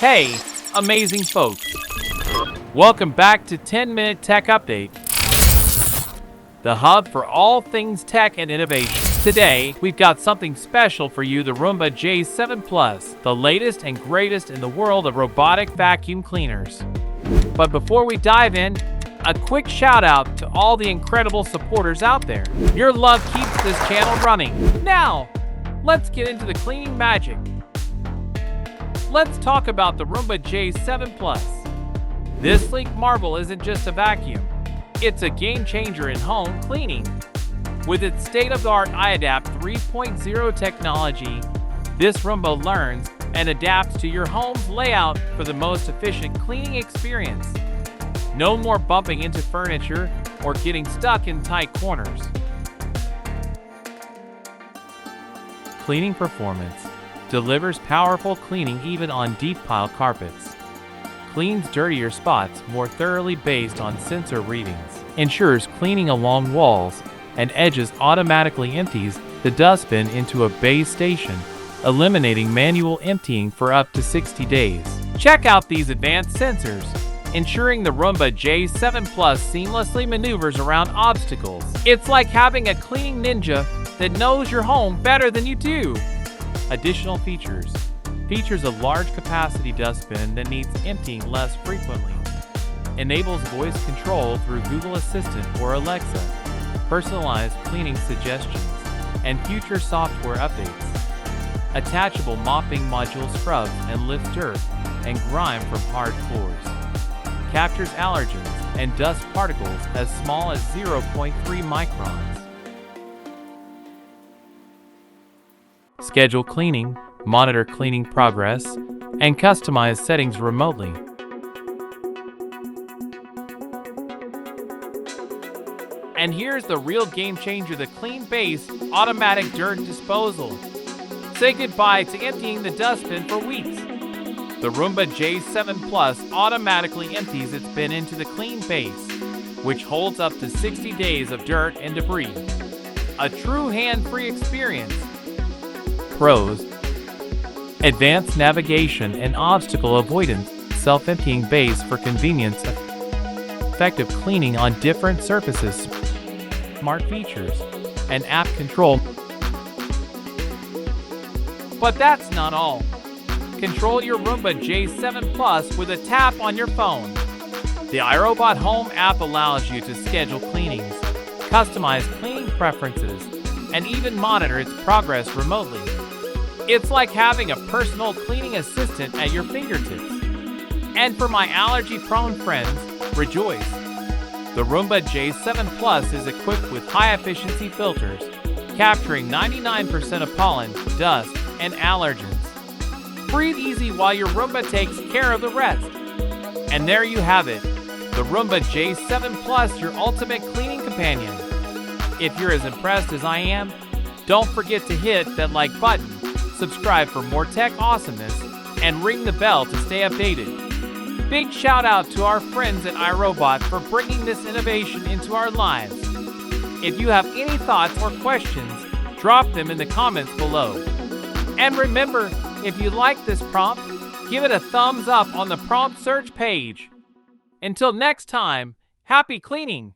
Hey, amazing folks. Welcome back to 10-Minute Tech Update, the hub for all things tech and innovation. Today, we've got something special for you, the Roomba J7 Plus, the latest and greatest in the world of robotic vacuum cleaners. But before we dive in, a quick shout out to all the incredible supporters out there. Your love keeps this channel running. Now, let's get into the cleaning magic. Let's talk about the Roomba J7 Plus. This sleek marvel isn't just a vacuum, it's a game changer in home cleaning. With its state-of-the-art iAdapt 3.0 technology, this Roomba learns and adapts to your home's layout for the most efficient cleaning experience. No more bumping into furniture or getting stuck in tight corners. Cleaning performance delivers powerful cleaning even on deep pile carpets. Cleans dirtier spots more thoroughly based on sensor readings. Ensures cleaning along walls and edges automatically empties the dustbin into a base station, eliminating manual emptying for up to 60 days. Check out these advanced sensors, ensuring the Roomba J7 Plus seamlessly maneuvers around obstacles. It's like having a cleaning ninja that knows your home better than you do. Additional features. Features a large capacity dustbin that needs emptying less frequently. Enables voice control through Google Assistant or Alexa. Personalized cleaning suggestions and future software updates. Attachable mopping module scrubs and lifts dirt and grime from hard floors. Captures allergens and dust particles as small as 0.3 microns. Schedule cleaning, monitor cleaning progress, and customize settings remotely. And here's the real game changer, the Clean Base automatic dirt disposal. Say goodbye to emptying the dustbin for weeks. The Roomba J7 Plus automatically empties its bin into the Clean Base, which holds up to 60 days of dirt and debris. A true hand-free experience. Pros: advanced navigation and obstacle avoidance, self-emptying base for convenience, effective cleaning on different surfaces, smart features, and app control. But that's not all. Control your Roomba J7 Plus with a tap on your phone. The iRobot Home app allows you to schedule cleanings, customize cleaning preferences, and even monitor its progress remotely. It's like having a personal cleaning assistant at your fingertips. And for my allergy-prone friends, rejoice! The Roomba J7 Plus is equipped with high-efficiency filters, capturing 99% of pollen, dust, and allergens. Breathe easy while your Roomba takes care of the rest. And there you have it, the Roomba J7 Plus, your ultimate cleaning companion. If you're as impressed as I am, don't forget to hit that like button, subscribe for more tech awesomeness, and ring the bell to stay updated. Big shout out to our friends at iRobot for bringing this innovation into our lives. If you have any thoughts or questions, drop them in the comments below. And remember, if you like this prompt, give it a thumbs up on the prompt search page. Until next time, happy cleaning!